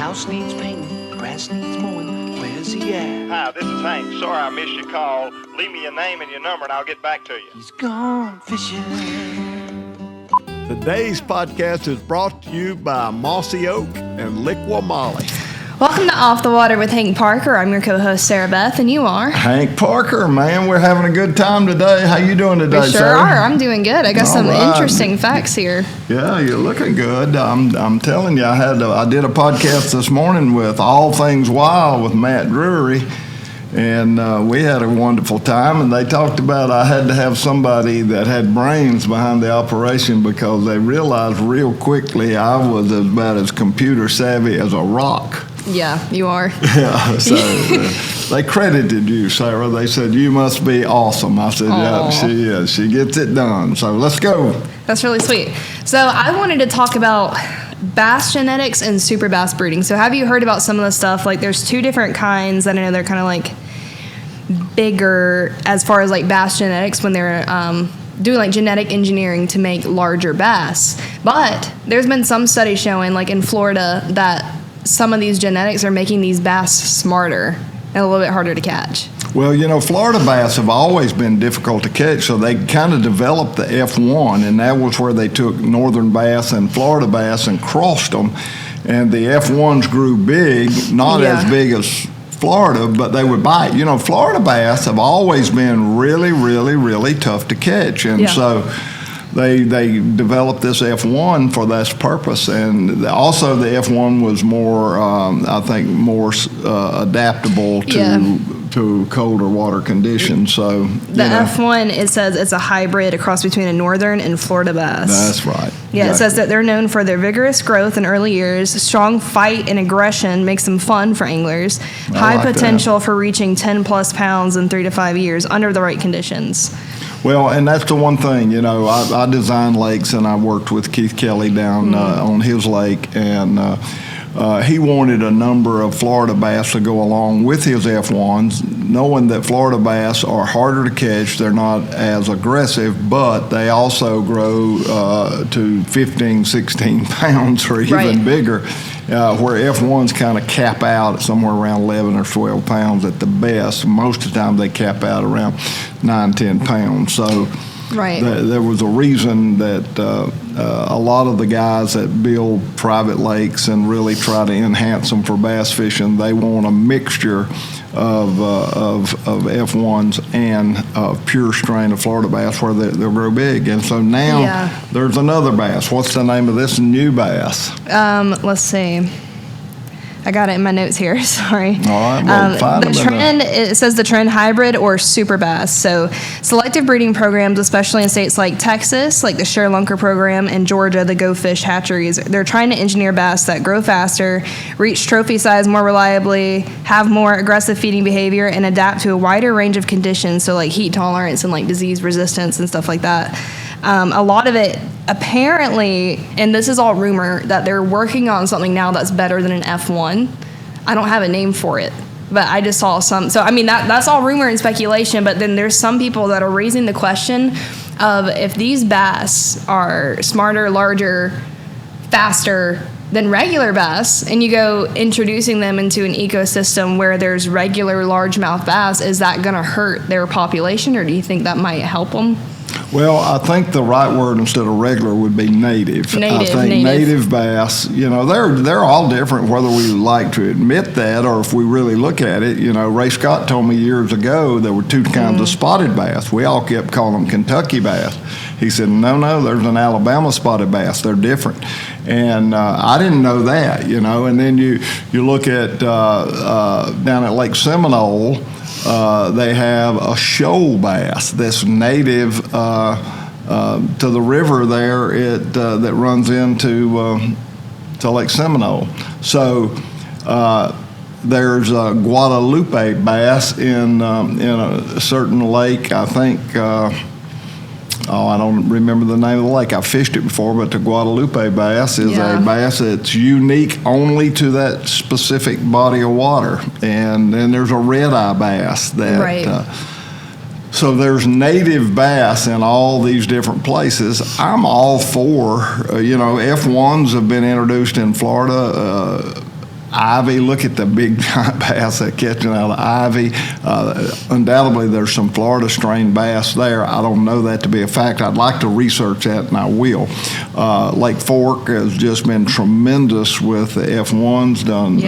house needs painting, grass needs mowing, where's he at? Hi, this is Hank. Sorry I missed your call. Leave me your name and your number and I'll get back to you. He's gone fishing. Today's podcast is brought to you by Mossy Oak and Liqua Molly. Welcome to Off the Water with Hank Parker. I'm your co-host, Sarah Beth, and you are? Hank Parker, man, we're having a good time today. How you doing today, We sure Sarah? are. I'm doing good. I got some right. interesting facts here. Yeah, you're looking good. I'm telling you, I did a podcast this morning with All Things Wild with Matt Drury, and we had a wonderful time, and they talked about I had to have somebody that had brains behind the operation because they realized real quickly I was about as computer savvy as a rock. Yeah, you are. Yeah, so they credited you, Sarah. They said, you must be awesome. I said, yeah, she is. She gets it done. So let's go. That's really sweet. So I wanted to talk about bass genetics and super bass breeding. So have you heard about some of the stuff? Like there's two different kinds that I know they're kind of like bigger as far as like bass genetics when they're doing like genetic engineering to make larger bass. But there's been some studies showing like in Florida that some of these genetics are making these bass smarter and a little bit harder to catch. Well, you know, Florida bass have always been difficult to catch, so they kind of developed the F1, and that was where they took northern bass and Florida bass and crossed them, and the F1s grew big, not as big as Florida, but they would bite. You know, Florida bass have always been really, really, really tough to catch, and so they developed this F1 for this purpose, and also the F1 was more, I think, more adaptable to colder water conditions. So the F1, it says it's a hybrid, a cross between a northern and Florida bass. That's right. Yeah, exactly. It says that they're known for their vigorous growth in early years, strong fight and aggression makes them fun for anglers, high potential for reaching 10 plus pounds in 3 to 5 years under the right conditions. Well, and that's the one thing, you know, I designed lakes, and I worked with Keith Kelly down on his lake, and he wanted a number of Florida bass to go along with his F1s, knowing that Florida bass are harder to catch. They're not as aggressive, but they also grow to 15, 16 pounds or even bigger, where F1s kind of cap out at somewhere around 11 or 12 pounds at the best. Most of the time they cap out around 9, 10 pounds. So there was a reason that a lot of the guys that build private lakes and really try to enhance them for bass fishing, they want a mixture of F1s and pure strain of Florida bass where they'll grow big. And so now there's another bass. What's the name of this new bass? Let's see. I got it in my notes here. Sorry. All right. Well, the trend, it says the trend hybrid or super bass. So selective breeding programs, especially in states like Texas, like the Sherlunker program, and Georgia, the Go Fish Hatcheries, they're trying to engineer bass that grow faster, reach trophy size more reliably, have more aggressive feeding behavior, and adapt to a wider range of conditions. So like heat tolerance and like disease resistance and stuff like that. A lot of it, apparently, and this is all rumor, that they're working on something now that's better than an F1. I don't have a name for it, but I just saw some. So, I mean, that's all rumor and speculation, but then there's some people that are raising the question of if these bass are smarter, larger, faster than regular bass, and you go introducing them into an ecosystem where there's regular largemouth bass, is that going to hurt their population, or do you think that might help them? Well, I think the right word instead of regular would be native. I think native bass, you know, they're all different whether we like to admit that or if we really look at it. You know, Ray Scott told me years ago there were two kinds of spotted bass. We all kept calling them Kentucky bass. He said, no, there's an Alabama spotted bass. They're different. And I didn't know that, you know. And then you look at down at Lake Seminole, they have a shoal bass that's native to the river there that runs into to Lake Seminole. So there's a Guadalupe bass in a certain lake, I think. I don't remember the name of the lake. I fished it before, but the Guadalupe bass is a bass that's unique only to that specific body of water. And then there's a red-eye bass that So there's native bass in all these different places. I'm all for, F1s have been introduced in Florida. ivy. Look at the big giant bass that catching out of the ivy. Undoubtedly, there's some Florida strain bass there. I don't know that to be a fact. I'd like to research that, and I will. Lake Fork has just been tremendous with the F1s done.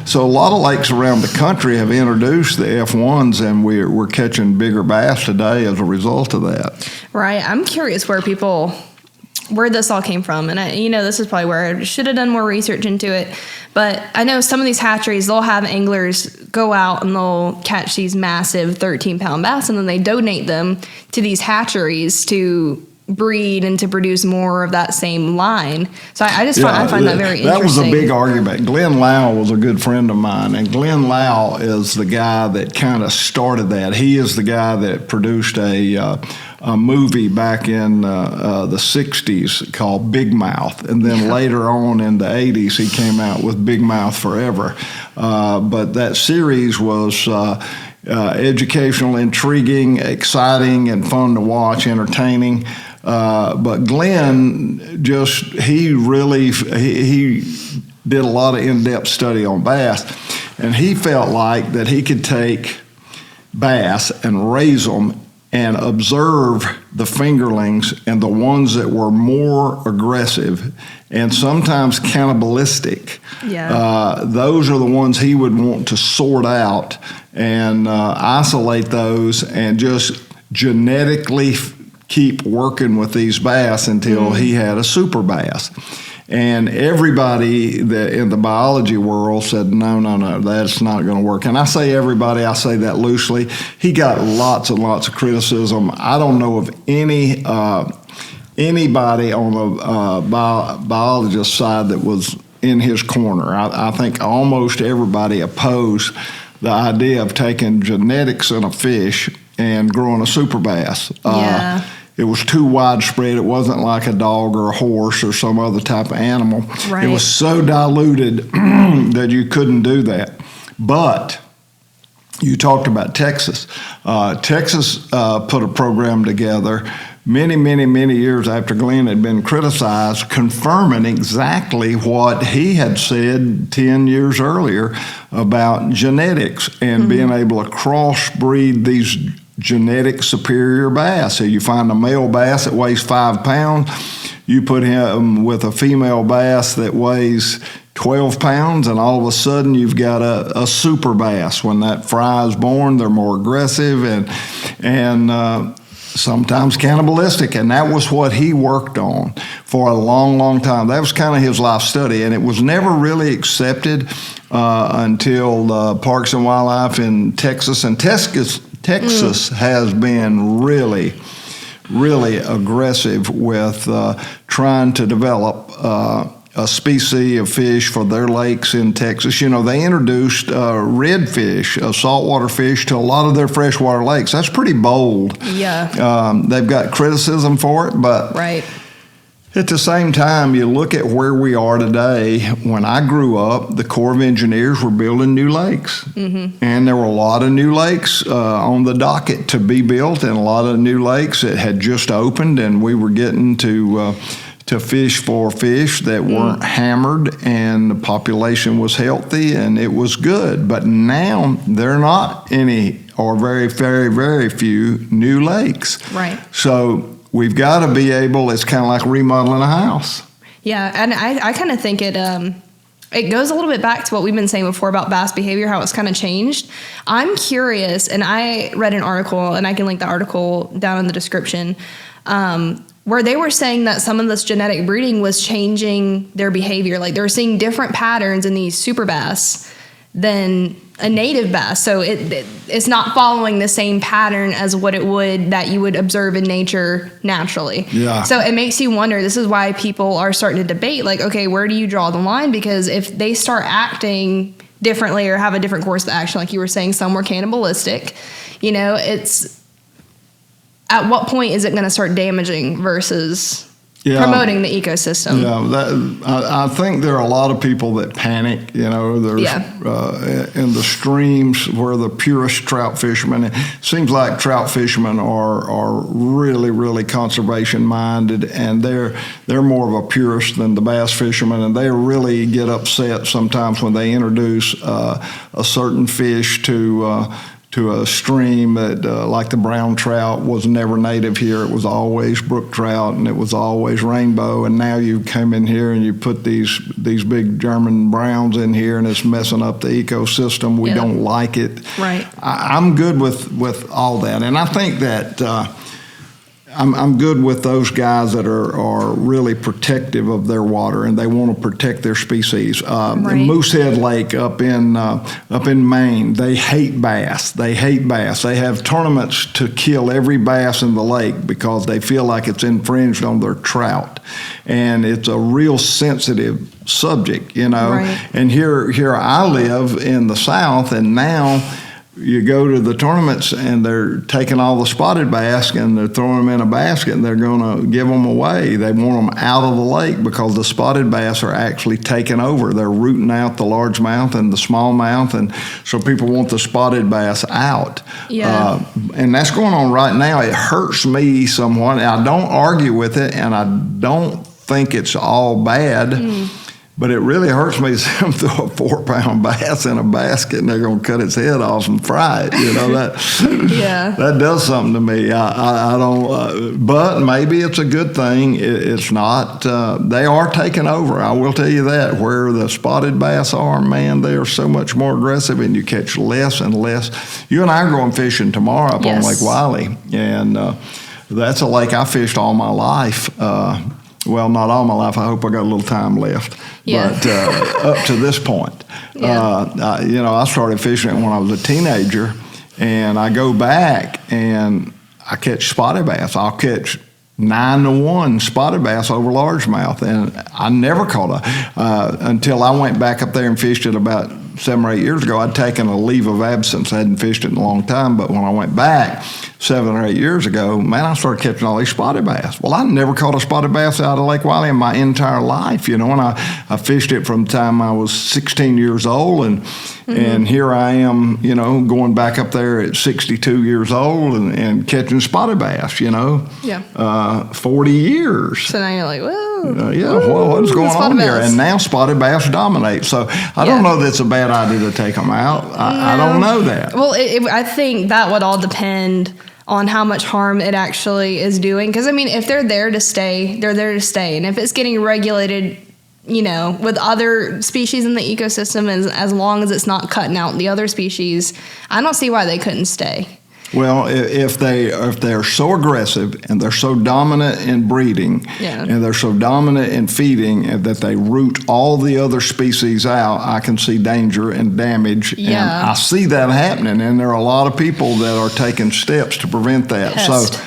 So a lot of lakes around the country have introduced the F1s, and we're catching bigger bass today as a result of that. Right. I'm curious where this all came from. And this is probably where I should have done more research into it. But I know some of these hatcheries, they'll have anglers go out and they'll catch these massive 13-pound bass, and then they donate them to these hatcheries to breed and to produce more of that same line. So I find that very interesting. That was a big argument. Glenn Lau was a good friend of mine, and Glenn Lau is the guy that kind of started that. He is the guy that produced a movie back in the 60s called Big Mouth, and then later on in the 80s he came out with Big Mouth Forever. But that series was educational, intriguing, exciting, and fun to watch, entertaining. But Glenn he did a lot of in-depth study on bass, and he felt like that he could take bass and raise them and observe the fingerlings and the ones that were more aggressive and sometimes cannibalistic. Those are the ones he would want to sort out and isolate those and just genetically keep working with these bass until he had a super bass. And everybody in the biology world said, no, that's not going to work. And I say everybody, I say that loosely. He got lots and lots of criticism. I don't know of anybody on the biologist side that was in his corner. I think almost everybody opposed the idea of taking genetics in a fish and growing a super bass. It was too widespread. It wasn't like a dog or a horse or some other type of animal. Right. It was so diluted that you couldn't do that. But you talked about Texas. Texas put a program together many years after Glenn had been criticized, confirming exactly what he had said 10 years earlier about genetics and being able to crossbreed these genetic superior bass. So you find a male bass that weighs 5 pounds, you put him with a female bass that weighs 12 pounds, and all of a sudden you've got a super bass. When that fry is born, they're more aggressive and sometimes cannibalistic, and that was what he worked on for a long time. That was kind of his life study, and it was never really accepted until Parks and Wildlife in Texas. And Texas has been really aggressive with trying to develop a species of fish for their lakes in Texas. They introduced redfish, a saltwater fish, to a lot of their freshwater lakes. That's pretty bold. They've got criticism for it, but at the same time, you look at where we are today. When I grew up, the Corps of Engineers were building new lakes. And there were a lot of new lakes on the docket to be built, and a lot of new lakes that had just opened, and we were getting to fish for fish that weren't hammered, and the population was healthy, and it was good. But now there are not any, or very few new lakes. So we've got to be able, it's kind of like remodeling a house. And I kind of think it goes a little bit back to what we've been saying before about bass behavior, how it's kind of changed. I'm curious, and I read an article, and I can link the article down in the description, where they were saying that some of this genetic breeding was changing their behavior. Like, they were seeing different patterns in these super bass than a native bass. So it's not following the same pattern as what it would that you would observe in nature naturally. So it makes you wonder. This is why people are starting to debate, like, okay, where do you draw the line? Because if they start acting differently or have a different course of action, like you were saying, some were cannibalistic, it's... At what point is it going to start damaging versus promoting the ecosystem. I think there are a lot of people that panic. There's in the streams where the purest trout fishermen. It seems like trout fishermen are really, really conservation minded, and they're more of a purist than the bass fishermen, and they really get upset sometimes when they introduce a certain fish to a stream that, like the brown trout, was never native here. It was always brook trout, and it was always rainbow. And now you come in here and you put these big German browns in here, and it's messing up the ecosystem. We don't like it. Right. I'm good with all that, and I think that I'm good with those guys that are really protective of their water, and they want to protect their species. Moosehead Lake up in Maine, they hate bass. They have tournaments to kill every bass in the lake because they feel like it's infringed on their trout, and it's a real sensitive subject, Right. And here I live in the South, and now you go to the tournaments and they're taking all the spotted bass and they're throwing them in a basket and they're going to give them away. They want them out of the lake because the spotted bass are actually taking over. They're rooting out the largemouth and the smallmouth, and so people want the spotted bass out. Yeah. And that's going on right now. It hurts me somewhat. I don't argue with it, and I don't think it's all bad. But it really hurts me to see them throw a 4-pound bass in a basket and they're going to cut its head off and fry it. That does something to me. I don't. But maybe it's a good thing. It's not. They are taking over. I will tell you that. Where the spotted bass are, man, they are so much more aggressive, and you catch less and less. You and I are going fishing tomorrow up on Lake Wiley, and that's a lake I fished all my life. Well, not all my life. I hope I got a little time left. Yeah. But up to this point, I started fishing it when I was a teenager, and I go back and I catch spotted bass. I'll catch 9-1 spotted bass over largemouth, and I never caught until I went back up there and fished it about 7 or 8 years ago. I'd taken a leave of absence. I hadn't fished it in a long time, but when I went back 7 or 8 years ago, man, I started catching all these spotted bass. Well, I never caught a spotted bass out of Lake Wiley in my entire life, and I fished it from the time I was 16 years old, and here I am, going back up there at 62 years old and catching spotted bass, 40 years. So now you're like, whoa. What's going on here? And now spotted bass dominate. So I don't know that it's a bad idea to take them out. I don't know that. Well, I think that would all depend on how much harm it actually is doing. Because, if they're there to stay, they're there to stay. And if it's getting regulated, with other species in the ecosystem, as long as it's not cutting out the other species, I don't see why they couldn't stay. Well, if they're so aggressive and they're so dominant in breeding and they're so dominant in feeding and that they root all the other species out, I can see danger and damage. Yeah. And I see that happening, and there are a lot of people that are taking steps to prevent that. Pest. So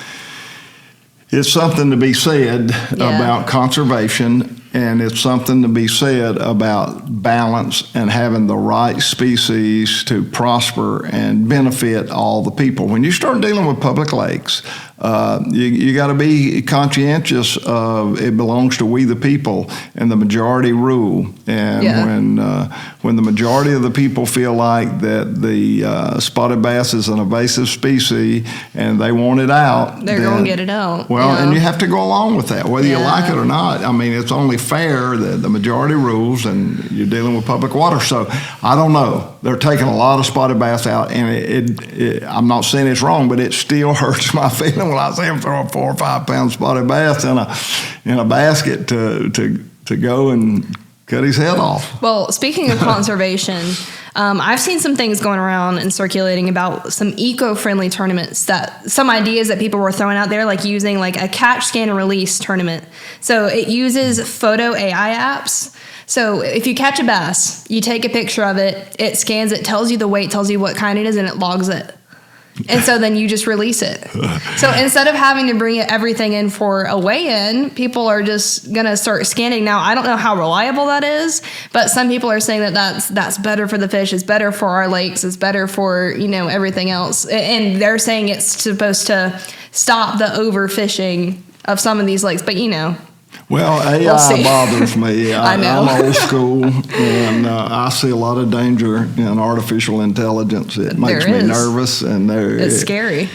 it's something to be said about conservation, and it's something to be said about balance and having the right species to prosper and benefit all the people. When you start dealing with public lakes, you got to be conscientious of it belongs to we the people and the majority rule. And when the majority of the people feel like that the spotted bass is an invasive species and they want it out, they're going to get it out. Well, and you have to go along with that, whether you like it or not. It's only fair that the majority rules, and you're dealing with public water. So I don't know. They're taking a lot of spotted bass out, and I'm not saying it's wrong, but it still hurts my feeling when I see them throw a 4 or 5 pound spotted bass in a basket to go and cut his head off. Well, speaking of conservation, I've seen some things going around and circulating about some eco-friendly tournaments, some ideas that people were throwing out there, like using a catch, scan, and release tournament. So it uses photo AI apps. So if you catch a bass, you take a picture of it, it scans it, tells you the weight, tells you what kind it is, and it logs it. And so then you just release it. So instead of having to bring everything in for a weigh-in, people are just going to start scanning. Now, I don't know how reliable that is, but some people are saying that that's better for the fish, it's better for our lakes, it's better for, everything else. And they're saying it's supposed to stop the overfishing of some of these lakes. But, Well, AI bothers me. I know. I'm old school, and I see a lot of danger in artificial intelligence. It makes me nervous, and it's scary.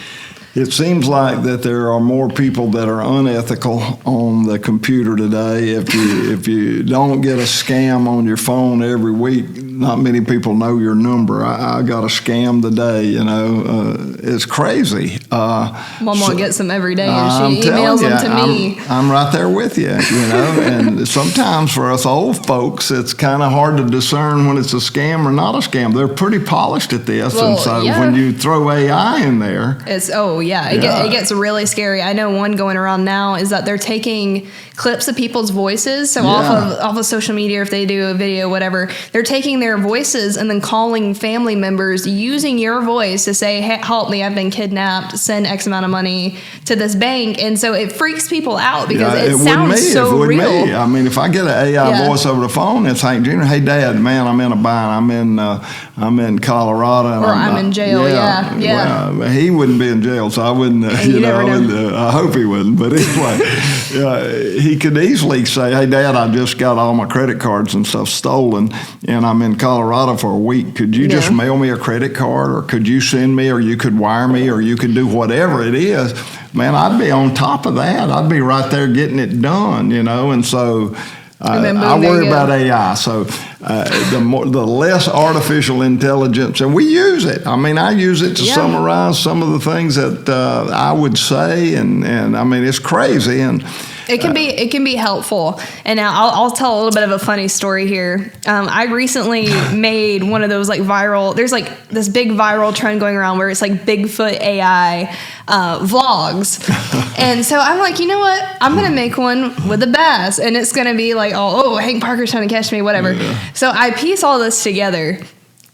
It seems like that there are more people that are unethical on the computer today. If you don't get a scam on your phone every week, not many people know your number. I got a scam today. It's crazy. Mama gets them every day, and she emails them to me. I'm right there with you. And sometimes for us old folks, it's kind of hard to discern when it's a scam or not a scam. They're pretty polished at this, and so when you throw AI in there, it gets really scary. I know one going around now is that they're taking clips of people's voices. So off of social media, if they do a video, whatever, they're taking their voices and then calling family members using your voice to say, hey, help me, I've been kidnapped, send X amount of money to this bank. And so it freaks people out because it sounds so real. I mean, if I get an AI voice over the phone, it's Hank Jr., hey, Dad, man, I'm in a bind. I'm in Colorado. And I'm in jail, yeah. Well, he wouldn't be in jail, so I wouldn't, I hope he wouldn't. But anyway, he could easily say, hey, Dad, I just got all my credit cards and stuff stolen, and I'm in Colorado for a week. Could you just mail me a credit card, or could you send me, or you could wire me, or you could do whatever it is? Man, I'd be on top of that. I'd be right there getting it done, and so I worry about AI. So the less artificial intelligence, and we use it. I mean, I use it to summarize some of the things that I would say, and I mean, it's crazy. And it can be helpful. And now I'll tell a little bit of a funny story here. I recently made one of those there's this big viral trend going around where it's like Bigfoot AI vlogs. And so I'm like, you know what? I'm going to make one with a bass, and it's going to be like, Hank Parker's trying to catch me, whatever. Yeah. So I piece all this together.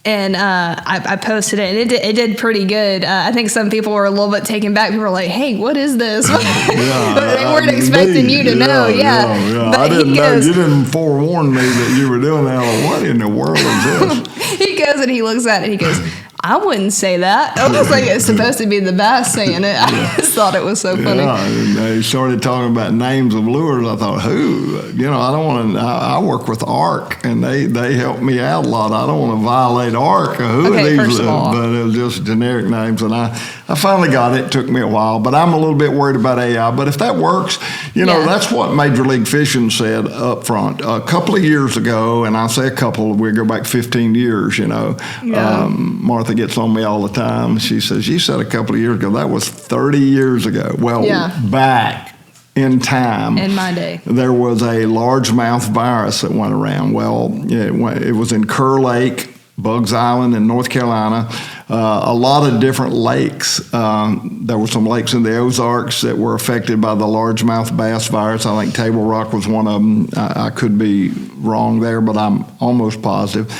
And I posted it, and it did pretty good. I think some people were a little bit taken back. People were like, hey, what is this? They weren't expecting you to know. Yeah. I didn't know. You didn't forewarn me that you were doing that. What in the world is this? He goes and he looks at it, and he goes, I wouldn't say that. Almost like it's supposed to be the bass saying it. I just thought it was so funny. Yeah, and they started talking about names of lures. I thought, who? I don't want to. I work with ARC, and they help me out a lot. I don't want to violate ARC. Who are these? First of all. But it was just generic names, and I finally got it. It took me a while, but I'm a little bit worried about AI. But if that works, that's what Major League Fishing said up front a couple of years ago, and I say a couple. We go back 15 years. Martha gets on me all the time. She says, you said a couple of years ago. That was 30 years ago. Well, back in time, in my day, there was a largemouth virus that went around. Well, it was in Kerr Lake, Bugs Island in North Carolina, a lot of different lakes. There were some lakes in the Ozarks that were affected by the largemouth bass virus. I think Table Rock was one of them. I could be wrong there, but I'm almost positive.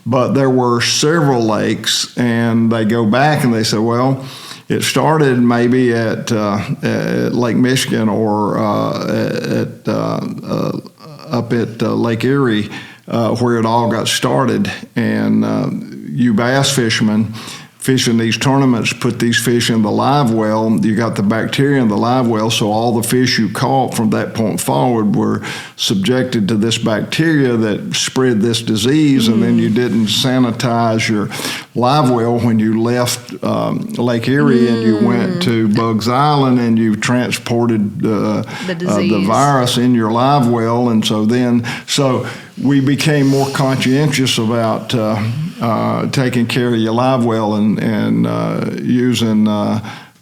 But there were several lakes, and they go back and they say, well, it started maybe at Lake Michigan or up at Lake Erie, where it all got started. And you bass fishermen fishing these tournaments put these fish in the live well. You got the bacteria in the live well, so all the fish you caught from that point forward were subjected to this bacteria that spread this disease, and then you didn't sanitize your live well when you left Lake Erie and you went to Bugs Island, and you transported the virus in your live well. And so we became more conscientious about taking care of your live well and using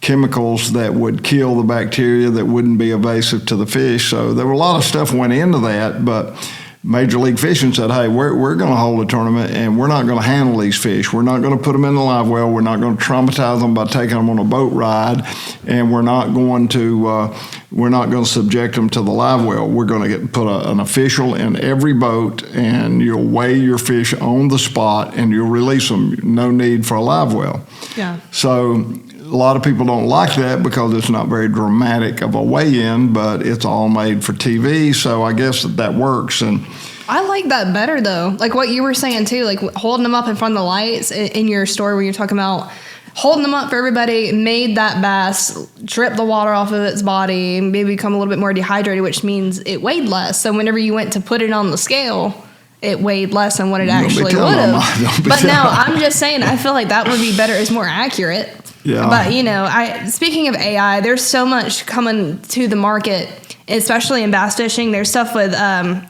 chemicals that would kill the bacteria that wouldn't be invasive to the fish. So there were a lot of stuff went into that, but Major League Fishing said, hey, we're going to hold a tournament, and we're not going to handle these fish. We're not going to put them in the live well. We're not going to traumatize them by taking them on a boat ride, and we're not going to subject them to the live well. We're going to put an official in every boat, and you'll weigh your fish on the spot, and you'll release them. No need for a live well. Yeah. So a lot of people don't like that because it's not very dramatic of a weigh-in, but it's all made for TV, so I guess that works. And I like that better, though. Like what you were saying, too, like holding them up in front of the lights in your story where you're talking about holding them up for everybody made that bass drip the water off of its body, maybe become a little bit more dehydrated, which means it weighed less. So whenever you went to put it on the scale, it weighed less than what it actually would have. But now I'm just saying, I feel like that would be better. It's more accurate. Yeah. But, speaking of AI, there's so much coming to the market, especially in bass fishing. There's stuff with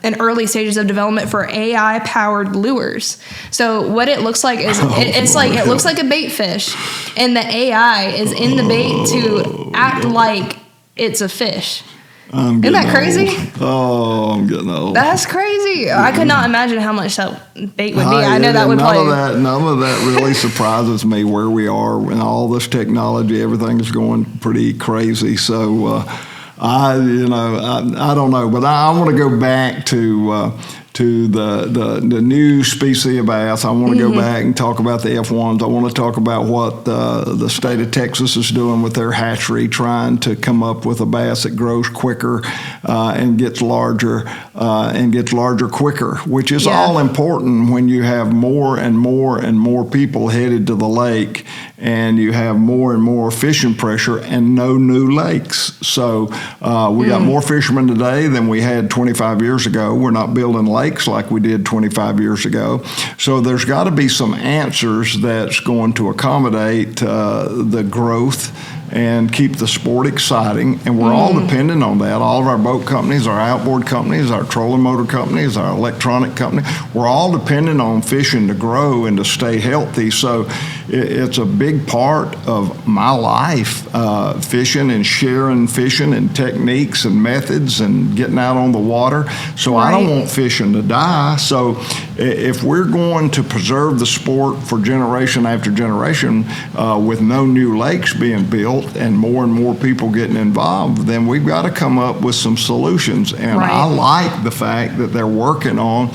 in early stages of development for AI-powered lures. So what it looks like is it looks like a bait fish, and the AI is in the bait to act like it's a fish. Isn't that crazy? Oh, I'm getting old. That's crazy. I could not imagine how much that bait would be. I know that would probably... None of that really surprises me where we are and all this technology. Everything is going pretty crazy. So, I don't know. But I want to go back to the new species of bass. I want to go back and talk about the F1s. I want to talk about what the state of Texas is doing with their hatchery, trying to come up with a bass that grows quicker and gets larger quicker, which is all important when you have more and more and more people headed to the lake and you have more and more fishing pressure and no new lakes. So we got more fishermen today than we had 25 years ago. We're not building lakes like we did 25 years ago. So there's got to be some answers that's going to accommodate the growth and keep the sport exciting. And we're all dependent on that. All of our boat companies, our outboard companies, our trolling motor companies, our electronic companies, we're all dependent on fishing to grow and to stay healthy. So it's a big part of my life, fishing and sharing fishing and techniques and methods and getting out on the water. So I don't want fishing to die. So if we're going to preserve the sport for generation after generation with no new lakes being built and more people getting involved, then we've got to come up with some solutions. And I like the fact that they're working on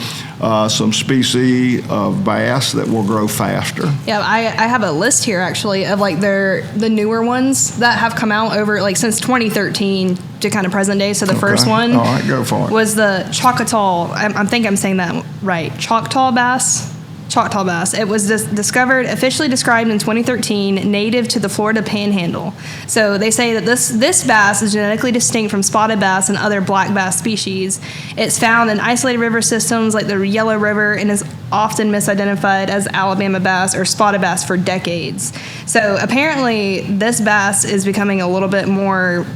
some species of bass that will grow faster. Yeah, I have a list here actually of like the newer ones that have come out over like since 2013 to kind of present day. So the first one was the Choctaw. I think I'm saying that right. Choctaw bass. It was discovered, officially described in 2013, native to the Florida Panhandle. So they say that this bass is genetically distinct from spotted bass and other black bass species. It's found in isolated river systems like the Yellow River and is often misidentified as Alabama bass or spotted bass for decades. So apparently this bass is becoming a little bit more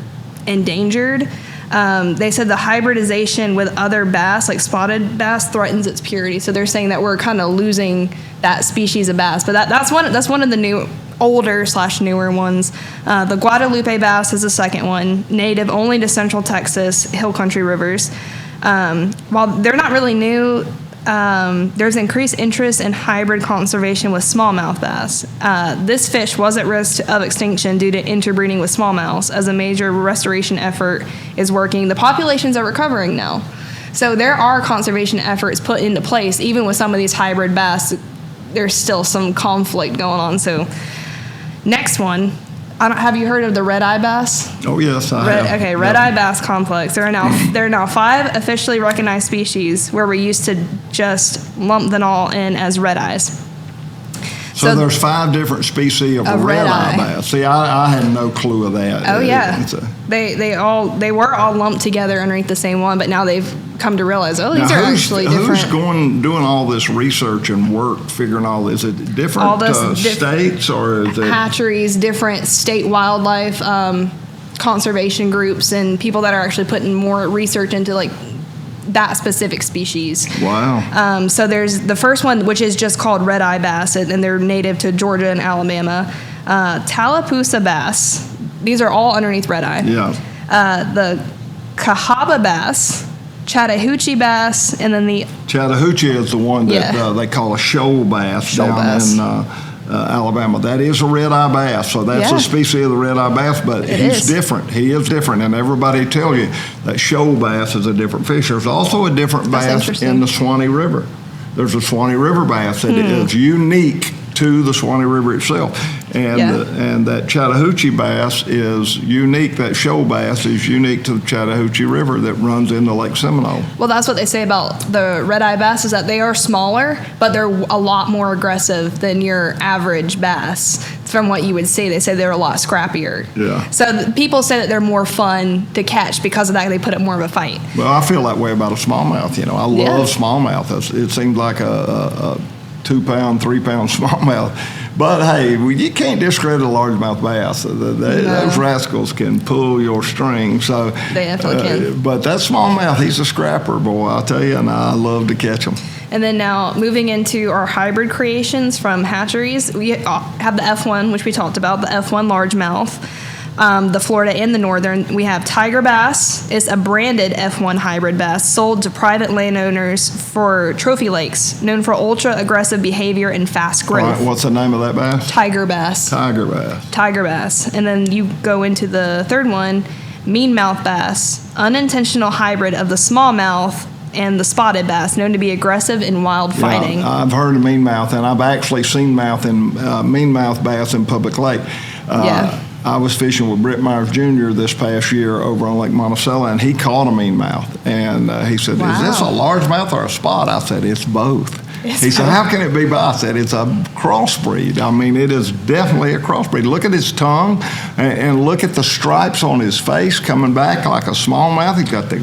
endangered. They said the hybridization with other bass, like spotted bass, threatens its purity. So they're saying that we're kind of losing that species of bass. But that's one of the older/newer ones. The Guadalupe bass is the second one, native only to central Texas, hill country rivers. While they're not really new, there's increased interest in hybrid conservation with smallmouth bass. This fish was at risk of extinction due to interbreeding with smallmouths. As a major restoration effort is working, the populations are recovering now. So there are conservation efforts put into place. Even with some of these hybrid bass, there's still some conflict going on. So next one. Have you heard of the red-eye bass? Oh, yes, I have. Okay, red-eye bass complex. There are now 5 officially recognized species where we used to just lump them all in as red-eyes. So there's 5 different species of red-eye bass. See, I had no clue of that. Oh, yeah. They were all lumped together underneath the same one, but now they've come to realize, these are actually different. Who's doing all this research and work, figuring all this? Is it different states or is it? Hatcheries, different state wildlife conservation groups, and people that are actually putting more research into like that specific species. Wow. So there's the first one, which is just called red-eye bass, and they're native to Georgia and Alabama. Tallapoosa bass. These are all underneath red-eye. Yeah. The Cahaba bass, Chattahoochee bass, and then the... Chattahoochee is the one that they call a shoal bass in Alabama. That is a red-eye bass, so that's a species of the red-eye bass, but he's different. He is different, and everybody tell you that shoal bass is a different fish. There's also a different bass in the Swanee River. There's a Swanee River bass that is unique to the Suwannee River itself. And, and that Chattahoochee bass is unique, that shoal bass is unique to the Chattahoochee River that runs into Lake Seminole. Well, that's what they say about the red-eye bass, is that they are smaller, but they're a lot more aggressive than your average bass. From what you would see, they say they're a lot scrappier. Yeah. So people say that they're more fun to catch because of that. They put up more of a fight. Well, I feel that way about a smallmouth. I love smallmouth. It seems like a 2-pound, 3-pound smallmouth. But hey, you can't discredit a largemouth bass. Those rascals can pull your string. So they definitely can. But that smallmouth, he's a scrapper, boy, I'll tell you, and I love to catch him. And then now moving into our hybrid creations from hatcheries, we have the F1, which we talked about, the F1 largemouth, the Florida and the Northern. We have tiger bass. It's a branded F1 hybrid bass sold to private landowners for trophy lakes, known for ultra-aggressive behavior and fast growth. All right, what's the name of that bass? Tiger bass. Tiger bass. Tiger bass. And then you go into the third one, Meanmouth bass, unintentional hybrid of the smallmouth and the spotted bass, known to be aggressive in wild fighting. I've heard of meanmouth, and I've actually seen meanmouth bass in public lake. I was fishing with Britt Myers Jr. this past year over on Lake Monticello, and he caught a meanmouth. And he said, "Is this a largemouth or a spot?" I said, "It's both." He said, "How can it be both?" I said, "It's a crossbreed. I mean, it is definitely a crossbreed. Look at his tongue, and look at the stripes on his face coming back like a smallmouth. He's got the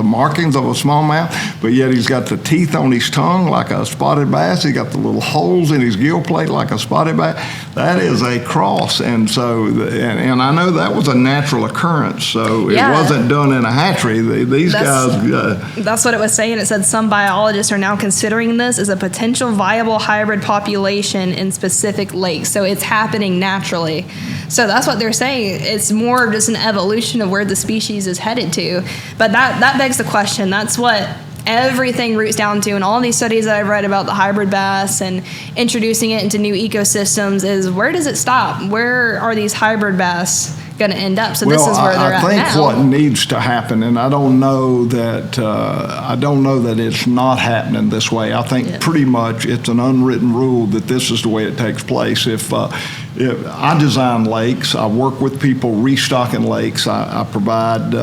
markings of a smallmouth, but yet he's got the teeth on his tongue like a spotted bass. He got the little holes in his gill plate like a spotted bass. That is a cross." And so, and I know that was a natural occurrence. So it wasn't done in a hatchery. These guys. That's what it was saying. It said some biologists are now considering this as a potential viable hybrid population in specific lakes. So it's happening naturally. So that's what they're saying. It's more of just an evolution of where the species is headed to. But that begs the question. That's what everything roots down to, and all these studies that I've read about the hybrid bass and introducing it into new ecosystems, is where does it stop? Where are these hybrid bass going to end up? So this is where they're at now. I think what needs to happen, and I don't know that it's not happening this way. I think pretty much it's an unwritten rule that this is the way it takes place. If I design lakes, I work with people restocking lakes. I provide.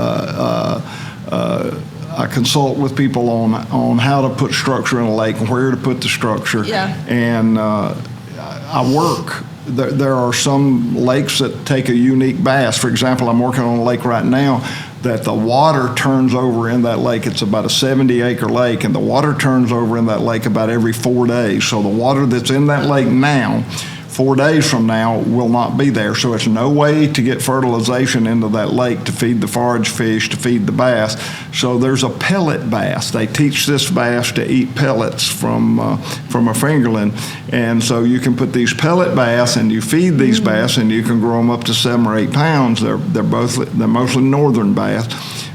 I consult with people on how to put structure in a lake and where to put the structure. And I work. There are some lakes that take a unique bass. For example, I'm working on a lake right now that the water turns over in that lake. It's about a 70-acre lake, and the water turns over in that lake about every 4 days. So the water that's in that lake now, 4 days from now, will not be there. So it's no way to get fertilization into that lake to feed the forage fish, to feed the bass. So there's a pellet bass. They teach this bass to eat pellets from a fingerling. And so you can put these pellet bass and you feed these bass, and you can grow them up to 7 or 8 pounds. They're mostly northern bass.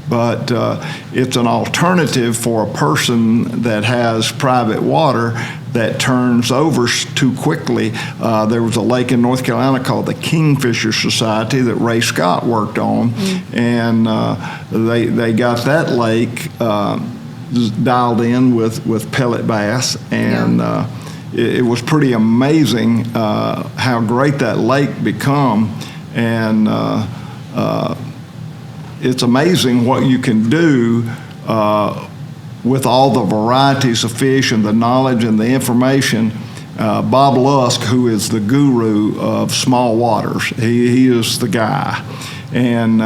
But it's an alternative for a person that has private water that turns over too quickly. There was a lake in North Carolina called the Kingfisher Society that Ray Scott worked on, and they got that lake dialed in with pellet bass, and it was pretty amazing how great that lake become, and it's amazing what you can do with all the varieties of fish and the knowledge and the information. Bob Lusk, who is the guru of small waters, he is the guy. And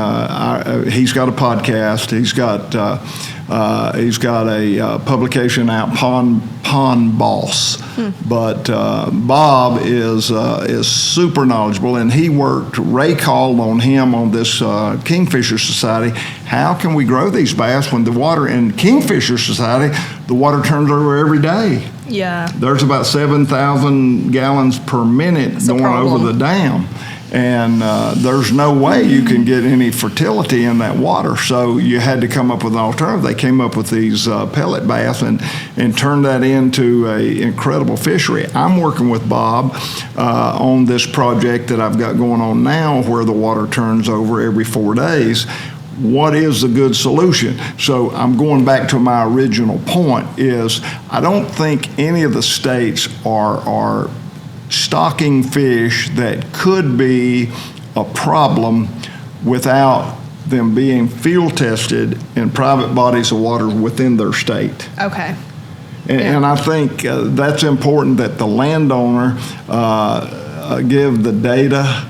he's got a podcast. He's got a publication out, Pond Boss. But Bob is super knowledgeable, and Ray called on him on this Kingfisher Society. How can we grow these bass when the water in Kingfisher Society, the water turns over every day? Yeah. There's about 7,000 gallons per minute going over the dam. And there's no way you can get any fertility in that water. So you had to come up with an alternative. They came up with these pellet bass and turned that into an incredible fishery. I'm working with Bob on this project that I've got going on now where the water turns over every 4 days. What is the good solution? So I'm going back to my original point is I don't think any of the states are stocking fish that could be a problem without them being field tested in private bodies of water within their state. Okay. And I think that's important that the landowner give the data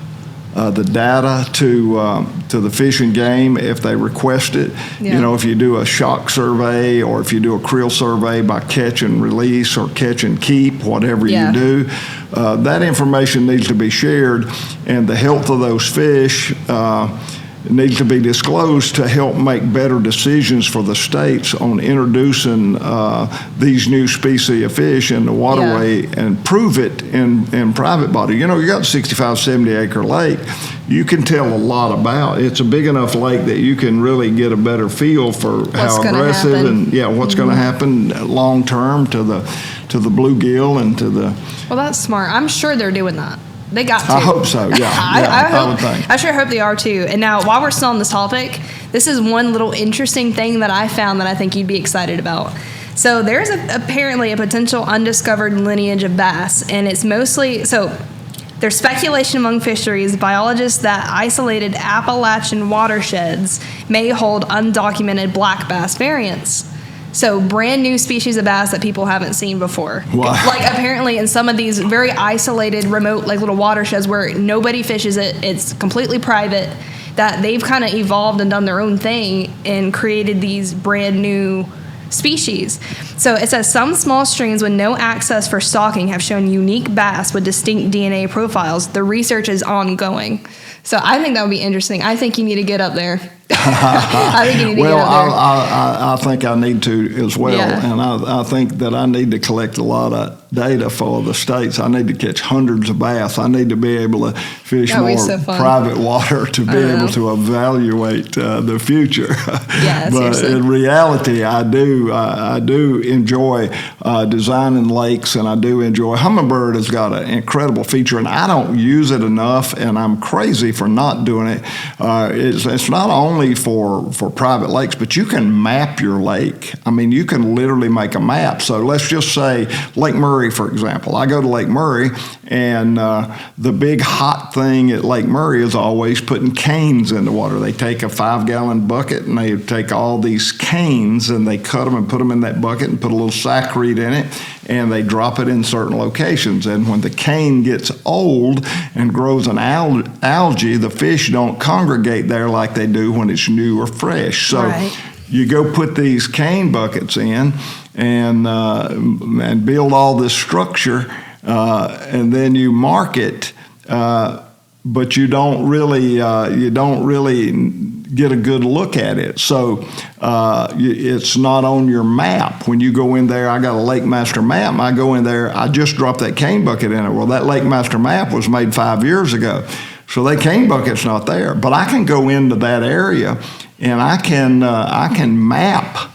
to the Fish and Game if they request it. Yeah. You know, if you do a shock survey or if you do a creel survey by catch and release or catch and keep, whatever you do, that information needs to be shared, and the health of those fish needs to be disclosed to help make better decisions for the states on introducing these new species of fish in the waterway and prove it in private body. You know, you got a 65, 70 acre lake. You can tell a lot about. It's a big enough lake that you can really get a better feel for how aggressive and what's going to happen long term to the bluegill and to the. Well, that's smart. I'm sure they're doing that. They got to. I hope so, yeah. I would think. I sure hope they are too. And now, while we're still on this topic, this is one little interesting thing that I found that I think you'd be excited about. So there's apparently a potential undiscovered lineage of bass, and it's mostly, there's speculation among fisheries biologists that isolated Appalachian watersheds may hold undocumented black bass variants. So brand new species of bass that people haven't seen before. Wow. Like apparently in some of these very isolated, remote, like little watersheds where nobody fishes it, it's completely private, that they've kind of evolved and done their own thing and created these brand new species. So it says some small streams with no access for stocking have shown unique bass with distinct DNA profiles. The research is ongoing. So I think that would be interesting. I think you need to get up there. I think you need to get up there. I think I need to as well. Yeah. And I think that I need to collect a lot of data for the states. I need to catch hundreds of bass. I need to be able to fish more private water to be able to evaluate the future. Yeah, but seriously. in reality, I do enjoy designing lakes, and I do enjoy. Hummingbird has got an incredible feature, and I don't use it enough, and I'm crazy for not doing it. It's not only for private lakes, but you can map your lake. I mean, you can literally make a map. So let's just say Lake Murray, for example. I go to Lake Murray, and the big hot thing at Lake Murray is always putting canes in the water. They take a 5-gallon bucket, and they take all these canes, and they cut them and put them in that bucket and put a little saccharine in it, and they drop it in certain locations. And when the cane gets old and grows an algae, the fish don't congregate there like they do when it's new or fresh. So you go put these cane buckets in and build all this structure, and then you mark it, but you don't really get a good look at it. So it's not on your map. When you go in there, I got a Lake Master map. I go in there, I just dropped that cane bucket in it. Well, that Lake Master map was made 5 years ago. So that cane bucket's not there. But I can go into that area, and I can map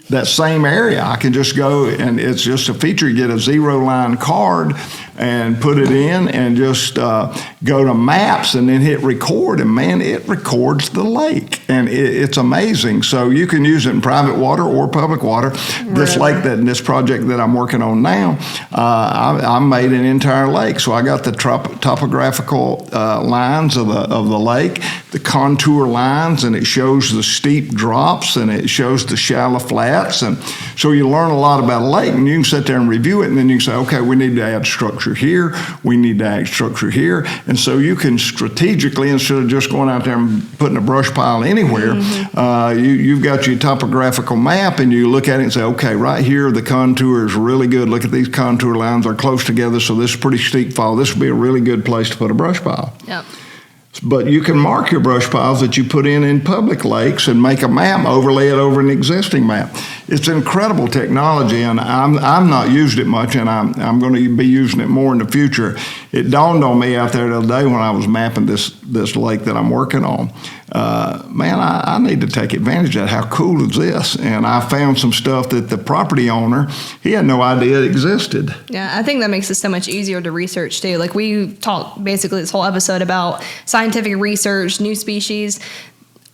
that same area. I can just go, and it's just a feature. You get a 0-line card and put it in, and just go to maps and then hit record, and man, it records the lake, and it's amazing. So you can use it in private water or public water. This lake, this project that I'm working on now, I made an entire lake. So I got the topographical lines of the lake, the contour lines, and it shows the steep drops, and it shows the shallow flats, and so you learn a lot about a lake, and you can sit there and review it, and then you can say, okay, we need to add structure here, we need to add structure here, and so you can strategically, instead of just going out there and putting a brush pile anywhere, you've got your topographical map, and you look at it and say, okay, right here the contour is really good. Look at these contour lines are close together, so this is pretty steep fall. This would be a really good place to put a brush pile. Yep. But you can mark your brush piles that you put in public lakes and make a map, overlay it over an existing map. It's incredible technology, and I'm not used it much, and I'm going to be using it more in the future. It dawned on me out there the other day when I was mapping this lake that I'm working on. Man, I need to take advantage of that. How cool is this? And I found some stuff that the property owner, he had no idea it existed. Yeah, I think that makes it so much easier to research too. Like we talked basically this whole episode about scientific research, new species.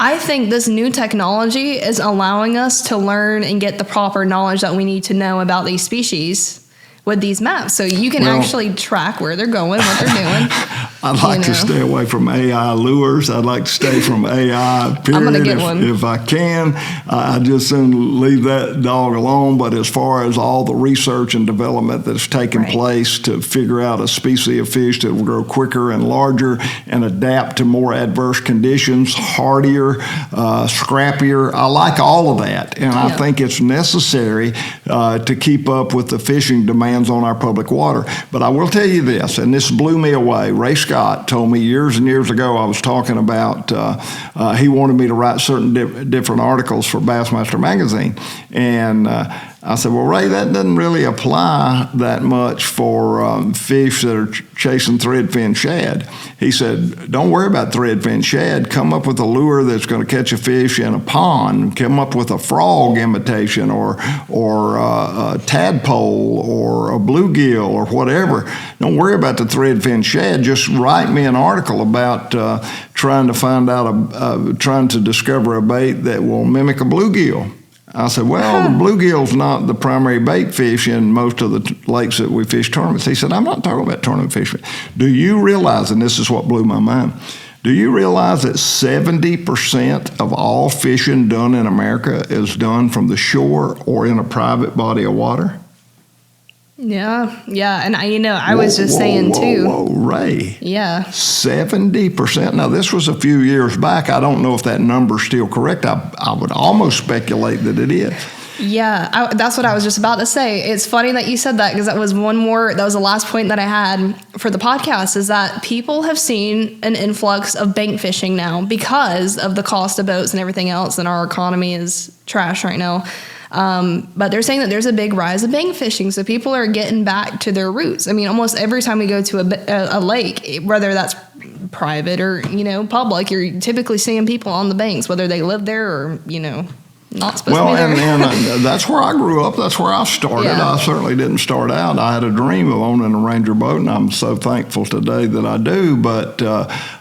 I think this new technology is allowing us to learn and get the proper knowledge that we need to know about these species with these maps. So you can actually track where they're going, what they're doing. I'd like to stay away from AI lures. I'd like to stay from AI, period. I'm going to get one. If I can. I just soon leave that dog alone. But as far as all the research and development that's taken place to figure out a species of fish that will grow quicker and larger and adapt to more adverse conditions, hardier, scrappier, I like all of that. And I think it's necessary to keep up with the fishing demands on our public water. But I will tell you this, and this blew me away. Ray Scott told me years and years ago, I was talking about, he wanted me to write certain different articles for Bassmaster Magazine. And I said, well, Ray, that doesn't really apply that much for fish that are chasing threadfin shad. He said, don't worry about threadfin shad. Come up with a lure that's going to catch a fish in a pond. Come up with a frog imitation or a tadpole or a bluegill or whatever. Don't worry about the threadfin shad. Just write me an article about trying to discover a bait that will mimic a bluegill. I said, well, the bluegill's not the primary bait fish in most of the lakes that we fish tournaments. He said, I'm not talking about tournament fishing. Do you realize, and this is what blew my mind, do you realize that 70% of all fishing done in America is done from the shore or in a private body of water? Yeah. And I was just saying too. Whoa, Ray. Yeah. 70%. Now, this was a few years back. I don't know if that number's still correct. I would almost speculate that it is. Yeah, that's what I was just about to say. It's funny that you said that because that was the last point that I had for the podcast, is that people have seen an influx of bank fishing now because of the cost of boats and everything else, and our economy is trash right now. But they're saying that there's a big rise of bank fishing, so people are getting back to their roots. I mean, almost every time we go to a lake, whether that's private or public, you're typically seeing people on the banks, whether they live there or not supposed to be there. And that's where I grew up. That's where I started. Yeah. I certainly didn't start out. I had a dream of owning a Ranger boat, and I'm so thankful today that I do. But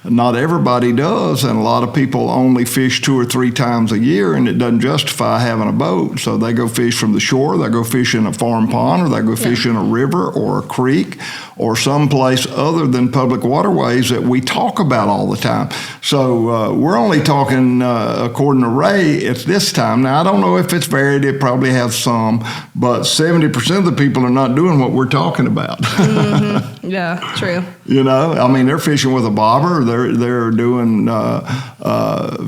not everybody does, and a lot of people only fish 2 or 3 times a year, and it doesn't justify having a boat. So they go fish from the shore, they go fish in a farm pond, or they go fish in a river or a creek or someplace other than public waterways that we talk about all the time. So we're only talking, according to Ray, at this time. Now, I don't know if it's varied. It probably has some, but 70% of the people are not doing what we're talking about. Mm-hmm. Yeah, true. I mean, they're fishing with a bobber. They're doing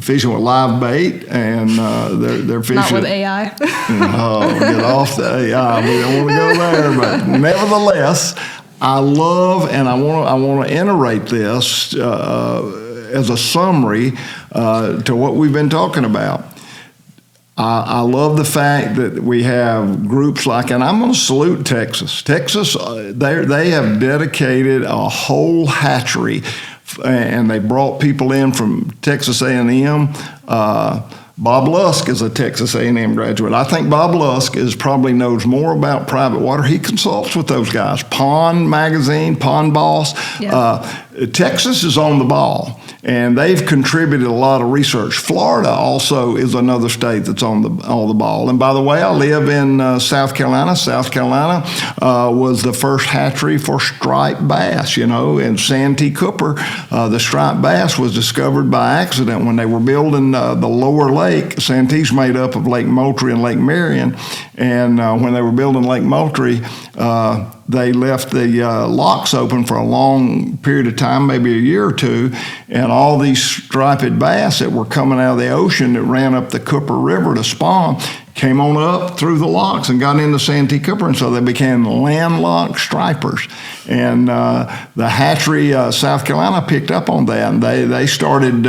fishing with live bait, and they're fishing. Not with AI. Oh, get off the AI. We don't want to go there, but nevertheless, I love, and I want to iterate this as a summary to what we've been talking about. I love the fact that we have groups like, and I'm going to salute Texas. Texas, they have dedicated a whole hatchery, and they brought people in from Texas A&M. Bob Lusk is a Texas A&M graduate. I think Bob Lusk probably knows more about private water. He consults with those guys. Pond Magazine, Pond Boss. Yeah. Texas is on the ball, and they've contributed a lot of research. Florida also is another state that's on the ball. And by the way, I live in South Carolina. South Carolina was the first hatchery for striped bass. In Santee Cooper, the striped bass was discovered by accident when they were building the lower lake. Santee's made up of Lake Moultrie and Lake Marion, and when they were building Lake Moultrie, they left the locks open for a long period of time, maybe a year or two, and all these striped bass that were coming out of the ocean that ran up the Cooper River to spawn came on up through the locks and got into Santee Cooper, and so they became landlocked stripers. And the hatchery, South Carolina, picked up on that, and they started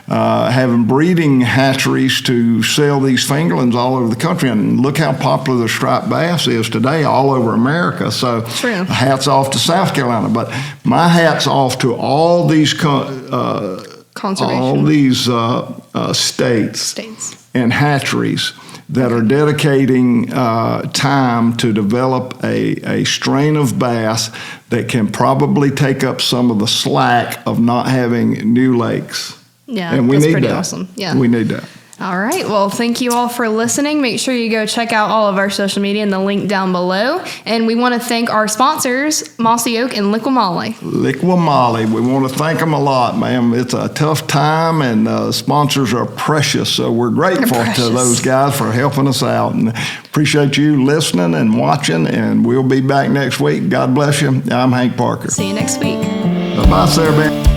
having breeding hatcheries to sell these fingerlings all over the country. And look how popular the striped bass is today all over America. So hats off to South Carolina. But my hat's off to all these states and hatcheries that are dedicating time to develop a strain of bass that can probably take up some of the slack of not having new lakes. Yeah, and that's pretty awesome. Yeah, we need that. All right. Well, thank you all for listening. Make sure you go check out all of our social media in the link down below. And we want to thank our sponsors, Mossy Oak and Liqui-Moly. Liqui-Moly. We want to thank them a lot, ma'am. It's a tough time, and sponsors are precious. So we're grateful to those guys for helping us out. And appreciate you listening and watching. And we'll be back next week. God bless you. I'm Hank Parker. See you next week. Bye, Sarah.